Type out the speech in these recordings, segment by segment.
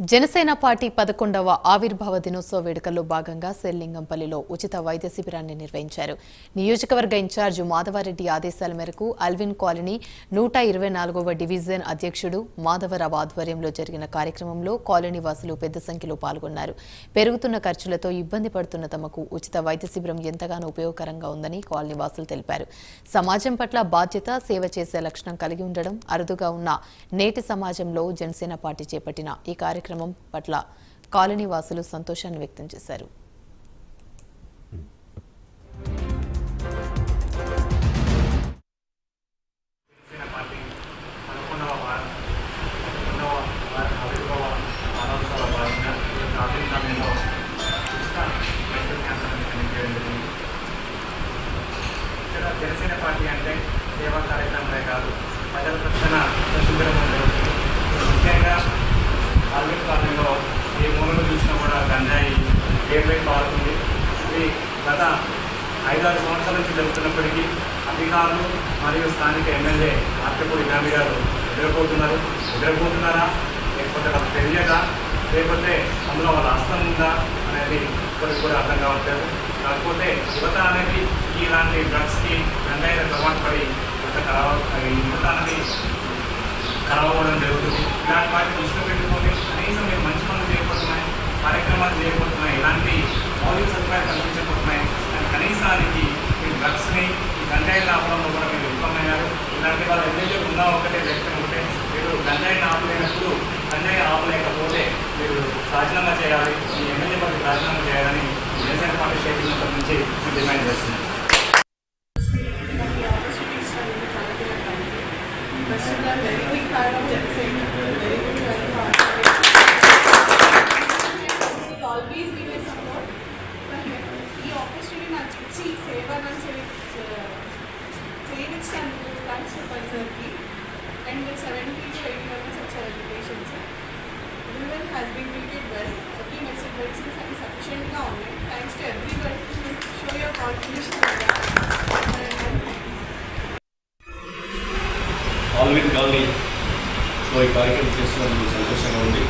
Janasena party 11వ ఆవిర్భావ దినోత్సవ వేడుకల్లో భాగంగా సెల్లింగంపల్లిలో ఉచిత వైద్య శిబిరాన్ని నిర్వహించారు. నియోజకవర్గ ఇన్ఛార్జి మాధవరెడ్డి ఆదేశాల మేరకు అల్విన్ కాలనీ 124వ డివిజన్ అధ్యక్షుడు మాధవరావు ఆధ్వర్యంలో జరిగిన కార్యక్రమంలో కాలనీ వాసులు పెద్ద సంఖ్యలో పాల్గొన్నారు. పెరుగుతున్న ఖర్చులతో ఇబ్బంది పడుతున్న తమకు ఉచిత వైద్య శిబిరం ఎంతగానో ఉపయోగకరంగా ఉందని కాలనీ వాసులు తెలిపారు. సమాజం పట్ల బాధ్యత, సేవ చేసే లక్షణం కలిగి ఉండడం అరుదుగా ఉన్న నేటి సమాజంలో జనసేన పార్టీ చేపట్టిన ఈ కార్యక్రమం పట్ల కాలనీ వాసులు సంతోషాన్ని వ్యక్తం చేశారు. జనసేన పార్టీ అంటే సేవా కార్యక్రమాలే కాదు, ప్రజల తక్షణ శిబిరం జరుగుతుంది. ముఖ్యంగా అల్విన్ కాలనీలో ఏ మూలలో చూసినా కూడా గంజాయి వేరు పారుతుంది. ఇది గత 5-6 సంవత్సరాల నుంచి జరుగుతున్నప్పటికీ అధికారులు మరియు స్థానిక ఎమ్మెల్యే ఆర్కేపూడి గాంధీ గారు ఎదురపోతున్నారా లేకపోతే వాళ్ళకి తెలియదా, లేకపోతే అందులో వాళ్ళ హస్తం ఉందా అనేది ఇప్పటికి కూడా అర్థం కావట్లేదు. కాకపోతే యువత అనేది ఇలాంటి డ్రగ్స్కి గంజాయిల అలవాటు పడి యువత అనేది కలవడం జరుగుతుంది. ఇలాంటి వాటిని దృష్టిలో పెట్టుకొని కనీసం మీరు మంచి పనులు చేయకపోతున్నాయి, కార్యక్రమాలు చేయకపోతున్నాయి, ఇలాంటి మౌలిక సదుపాయాలు కల్పించకపోతున్నాయి అని కనీసానికి ఈ డ్రగ్స్ని ఈ గంజాయిని ఆపడంలో కూడా మీరు విఫలమయ్యారు. ఇలాంటి వాళ్ళ ఎమ్మెల్యే ఉన్న ఒకటే వ్యక్తం ఉంటే మీరు గంజాయిని ఆపలేనప్పుడు, గంజాయి ఆపలేకపోతే మీరు రాజీనామా చేయాలి, ఈ ఎమ్మెల్యే పదవికి రాజీనామా చేయాలని జనసేన పార్టీ స్టేట్ నుంచి డిమాండ్ చేస్తున్నారు. Very big fan of Janasena. Very good fan of art. Will always be my support. ఈ ఆపర్చునిటీ నాకు ఇచ్చి సేవ చేయనిచ్చాను. థ్యాంక్స్ చెప్పాలి సార్కి. అండ్ 70 to 80 members వచ్చారు educations. Everyone has been treated well. Every medicines are sufficientగా ఉన్నాయి. Thanks to everyone to show your contribution. Alvin కాలనీలో ఈ కార్యక్రమం చేస్తున్నందుకు సంతోషంగా ఉంది.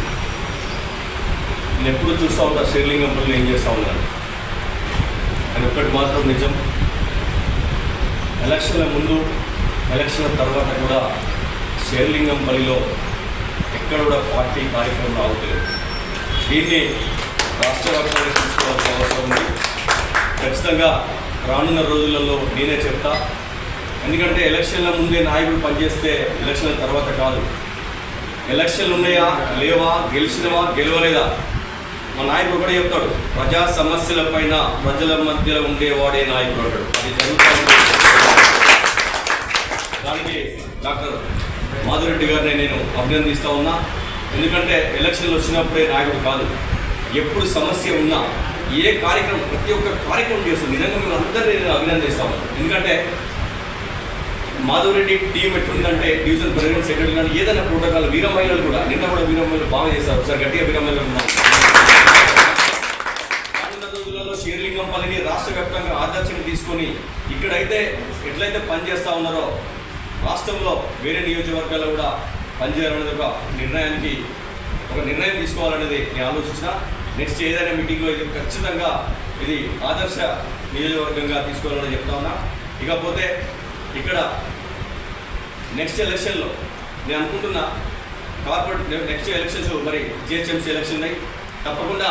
నేను ఎప్పుడు చూస్తూ ఉంటా శ్రీలింగంపల్లిలో ఏం చేస్తూ ఉన్నాను అని. ఒక్కటి మాత్రం నిజం, ఎలక్షన్ల ముందు, ఎలక్షన్ల తర్వాత కూడా శ్రీలింగంపల్లిలో ఎక్కడ కూడా పార్టీ కార్యక్రమం రావట్లేదు. దీన్ని రాష్ట్ర వ్యాప్తంగా తీసుకోవాల్సిన అవసరం ఉంది. ఖచ్చితంగా రానున్న రోజులలో నేనే చెప్తా. ఎందుకంటే ఎలక్షన్ల ముందే నాయకుడు పనిచేస్తే ఎలక్షన్ల తర్వాత కాదు. ఎలక్షన్లు ఉన్నాయా లేవా, గెలిచినవా గెలవలేదా, మా నాయకుడు కూడా చెప్తాడు, ప్రజా సమస్యల పైన ప్రజల మధ్యలో ఉండేవాడే నాయకుడు అంటాడు. అది జరుగుతుంది. దానికి డాక్టర్ మాధవరెడ్డి గారిని నేను అభినందిస్తూ ఉన్నా. ఎందుకంటే ఎలక్షన్లు వచ్చినప్పుడే నాయకుడు కాదు, ఎప్పుడు సమస్య ఉన్నా ఏ కార్యక్రమం, ప్రతి ఒక్క కార్యక్రమం చేస్తుంది. నిజంగా మేము అందరినీ నేను అభినందిస్తా ఉన్నాను. ఎందుకంటే మాధవరెడ్డి టీం ఎట్లుందంటే డివిజన్ ప్రెసిడెంట్, సెక్రటరీ కానీ ఏదైనా ప్రోటోకాల్, వీర మహిళలు కూడా నిన్న కూడా వీర మహిళలు బాగా చేస్తారు. ఒకసారి గట్టిగా వీర మహిళలు ఉన్నాం. రానున్న రోజులలో శ్రీలింగంపల్లిని రాష్ట్ర వ్యాప్తంగా ఆదర్శంగా తీసుకొని ఇక్కడైతే ఎట్లయితే పనిచేస్తూ ఉన్నారో రాష్ట్రంలో వేరే నియోజకవర్గాల్లో కూడా పనిచేయాలనేది ఒక నిర్ణయం తీసుకోవాలనేది నేను ఆలోచించిన. నెక్స్ట్ ఏదైనా మీటింగ్లో ఇది ఖచ్చితంగా ఇది ఆదర్శ నియోజకవర్గంగా తీసుకోవాలని చెప్తా ఉన్నా. ఇకపోతే ఇక్కడ నెక్స్ట్ ఎలక్షన్లో నేను అనుకుంటున్నా కార్పొరేట్ నెక్స్ట్ ఎలక్షన్స్ మరి జిహెచ్ఎంసీ ఎలక్షన్ ఉన్నాయి. తప్పకుండా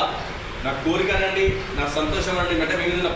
నా కోరిక అనండి, నా సంతోషం అనండి, అంటే మిగిలిన